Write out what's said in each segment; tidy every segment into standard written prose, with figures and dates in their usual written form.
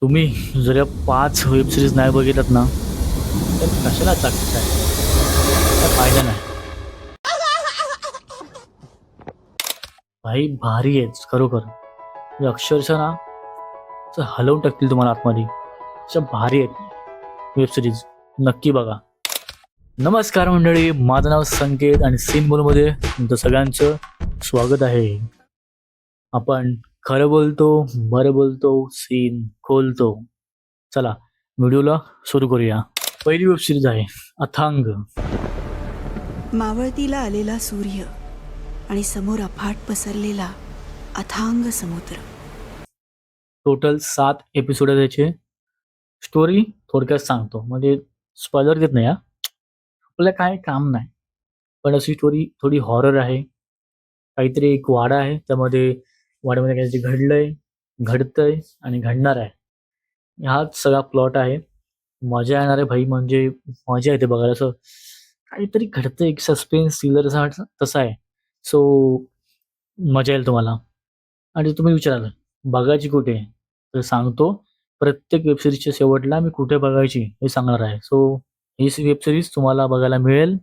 तुम्ही जर या 5 वेब सीरीज नाही बघितल्यात ना, तर कशाला टाकताय? काय फायदा नाही. भाई भारी आहेत खरोखर. म्हणजे अक्षरशः ना असं हलवून टाकतील तुम्हाला आतमध्ये. अशा भारी आहेत वेब सीरीज. नक्की बघा. नमस्कार मंडळी, माझं नाव संकेत आणि सीन बोलमध्ये तुमचं सगळ्यांचं स्वागत आहे. आपण खरं बोलतो, बरं बोलतो, सीन खोलतो. चला व्हिडिओला सुरू करूया. पहिली वेब सिरीज आहे अथांग. मावळतीला आलेला सूर्य आणि समोर अफाट पसरलेला अथांग समुद्र. टोटल 7 एपिसोड आहे त्याचे. स्टोरी थोडक्यात सांगतो, म्हणजे स्पॉइलर देत नाही हा. आपल्याला काय काम नाही, पण अशी स्टोरी थोडी हॉरर आहे. काहीतरी एक वाडा आहे, त्यामध्ये वाड्यामध्ये काहीतरी घडलंय, घडतंय आणि घडणार आहे. हाच सगळा प्लॉट आहे. मजा येणार आहे भाई, म्हणजे मजा येते बघायला. असं काहीतरी घडतंय, एक सस्पेन्स थ्रिलर तसा आहे. सो मजा येईल तुम्हाला. आणि तुम्ही विचाराल बघायची कुठे, तर सांगतो. प्रत्येक वेबसिरीजच्या शेवटला मी कुठे बघायची हे सांगणार आहे. सो ही वेबसिरीज तुम्हाला बघायला मिळेल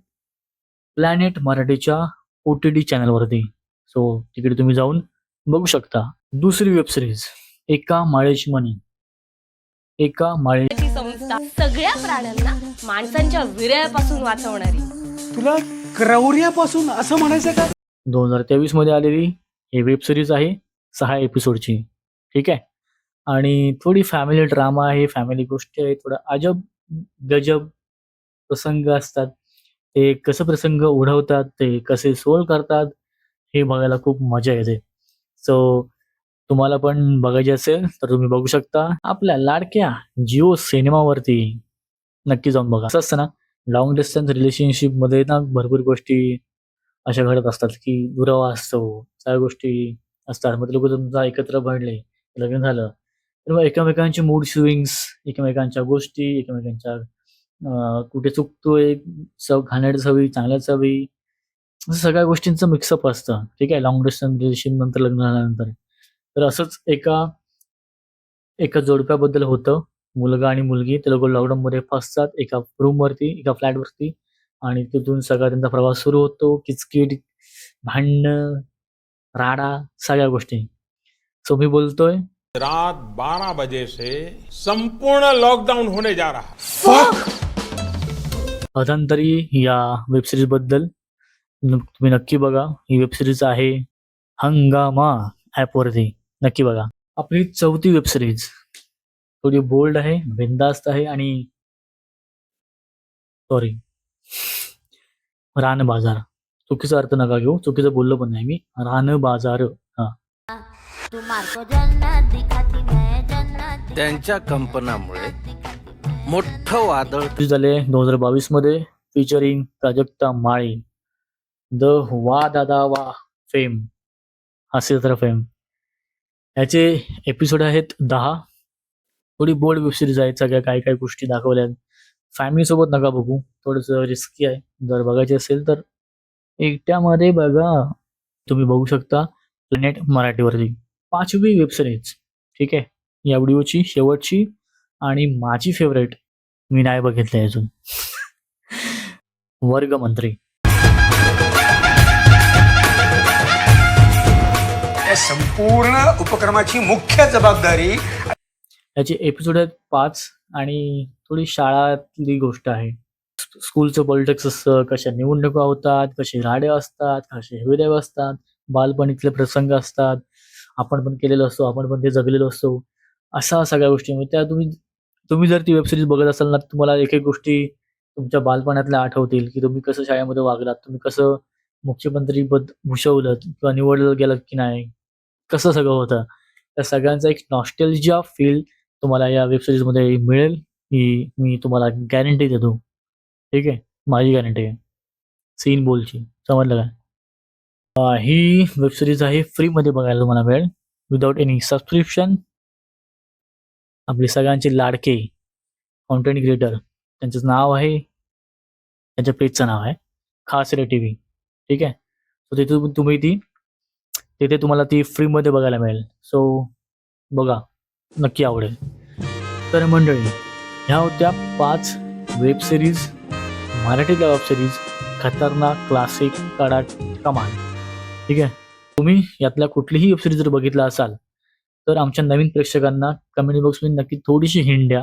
प्लॅनेट मराठीच्या OTT चॅनलवरती. सो तिकडे तुम्ही जाऊन बघू शकता. दुसरी वेबसिरीज एका माळेची मणी. एका माळे ची संस्था सगळ्या प्राण्यांना माणसांच्या विरयापासून वाचवणारी. तुला क्रौर्यापासून असं म्हणायचं का? 2023 मध्ये आलेली ही वेब सिरीज आहे 6 एपिसोडची. ठीक आहे. आणि थोडी फॅमिली ड्रामा आहे, फॅमिली गोष्टी आहे, थोडा अजब गजब प्रसंग असतात. ते कसं प्रसंग ओढवतात, ते कसे सोल्व करतात, हे बघायला खूप मजा येते. सो तुम्हाला पण बघायचे असेल तर तुम्ही बघू शकता आपल्या लाडक्या जिओ सिनेमावरती. नक्की जाऊन बघा. असं असतं ना, लॉंग डिस्टन्स रिलेशनशिप मध्ये ना भरपूर गोष्टी अशा घडत असतात की दुरावा असतो, सगळ्या गोष्टी असतात. मग लोक तुमचा एकत्र भरले, लग्न झालं, तर मग एकमेकांचे मूड स्विंग्स, एकमेकांच्या गोष्टी, एकमेकांच्या कुठे चुकतोय, घाणेरड्या सवयी, चांगल्या सवयी, असं सगळ्या गोष्टींचं मिक्सअप असतं. ठीक आहे. लॉंग डिस्टन्स रिलेशन नंतर, लग्न झाल्यानंतर. तर असंच एका एका जोडप्याबद्दल होतं. मुलगा आणि मुलगी ते लोकं लॉकडाऊनमध्ये फसतात एका रूमवरती, एका फ्लॅटवरती. आणि तिथून सगळा त्यांचा प्रवास सुरू होतो. किचकिट, भांडणं, राडा, सगळ्या गोष्टी. सो मी बोलतोय रात 12 बजे से संपूर्ण लॉकडाउन होने जा रहा है। अथांतरी या वेब सिरीज बद्दल तुम्ही नक्की बघा. ही वेब सिरीज आहे हंगामा ॲपवरती. नक्की बघा. आपली 4थी वेब सिरीज थोडी बोल्ड आहे, बिनधास्त आहे आणि सॉरी, रान बाजार. चुकीचा अर्थ नका घेऊ, चुकीचं बोललो पण नाही मी. रान बाजार. हा. त्यांच्या कंपनामुळे मोठं वादळ झाले 2022 मध्ये, फिचरिंग प्राजक्ता माळी. द वा दादा वा फेम, हास्य फेम. याचे एपिसोड आहेत 10. थोडी बोल्ड वेब सिरीज आहेत. सगळ्या काही काही गोष्टी दाखवल्यात. फॅमिली सोबत नका बघू, थोडंसं रिस्की आहे. जर बघायचे असेल तर एकट्यामध्ये बघा. तुम्ही बघू शकता प्लॅनेट मराठीवरती. 5वी वेब सिरीज. ठीक आहे. या व्हिडिओची शेवटची आणि माझी फेवरेट, मी नाही बघितलंय अजून. वर्गमंत्री. या संपूर्ण उपक्रमाची मुख्य जबाबदारी याचे एपिसोड आहेत 5 आणि थोडी शाळातली गोष्ट आहे. स्कूलचं पॉलिटिक्स असतं, कशा निवडणुका होतात, कसे राडे असतात, कसे हेवेदेव असतात, बालपणीतले प्रसंग असतात. आपण पण केलेलो असतो, आपण पण ते जगलेलो असतो. अशा सगळ्या गोष्टी म्हणजे त्या तुम्ही तुम्ही जर ती वेबसिरीज बघत असाल ना, तुम्हाला एक एक गोष्टी तुमच्या बालपणातल्या आठवतील की तुम्ही कसं शाळेमध्ये वागलात, तुम्ही कसं मुख्यमंत्री पद भूषवलं किंवा निवडलं गेलात की नाही, कसं सगळं होतं. त्या सगळ्यांचा एक नॉस्टॅल्जिया फील तुम्हाला या वेबसिरीजमध्ये मिळेल, ही मी तुम्हाला गॅरंटी देतो. ठीक आहे. माझी गॅरंटी आहे सीन बोलची. समजलं काय? ही वेबसिरीज आहे, फ्रीमध्ये बघायला तुम्हाला मिळेल, विदाऊट एनी सबस्क्रिप्शन. आपले सगळ्यांचे लाडके कॉन्टेंट क्रिएटर, त्यांचं नाव आहे, त्यांच्या पेजचं नाव आहे खास रे TV. ठीक आहे. सो तिथून तुम्ही तिथे तुम्हाला ती फ्रीमध्ये बघायला मिळेल. सो बघा, नक्की आवडेल. तर मंडळी, ह्या होत्या 5 web series, Marathi web series, खतरनाक, क्लासिक, कडक, कमाल. ठीक आहे. तुम्ही यातल्या कुठलीही वेब सिरीज जर बघितला असाल तर आमच्या नवीन प्रेक्षकांना कमेंट बॉक्समध्ये नक्की थोडीशी हिंट द्या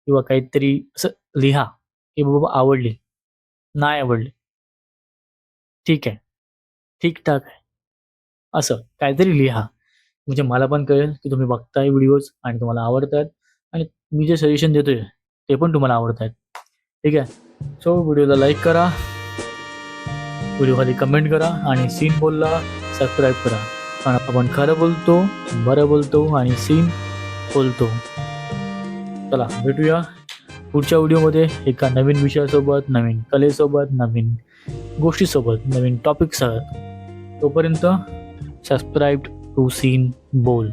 किंवा काहीतरी असं लिहा की बाबा आवडली, नाही आवडली, ठीक आहे, ठीकठाक आहे, असं काहीतरी लिहा. म्हणजे मला पण कळेल की तुम्ही बघताय व्हिडिओज आणि तुम्हाला आवडतात आणि मी जे सजेशन देतोय ते पण तुम्हाला आवडत आहेत. ठीक आहे. सो व्हिडिओला लाईक करा, व्हिडिओखाली कमेंट करा आणि सीन बोलला सबस्क्राईब करा. कारण आपण खरं बोलतो, बरं बोलतो आणि सीन बोलतो. चला भेटूया पुढच्या व्हिडिओमध्ये एका नवीन विषयासोबत, नवीन कलेसोबत, नवीन गोष्टीसोबत, नवीन टॉपिकसह. तोपर्यंत सबस्क्राईब टू सीन बोल.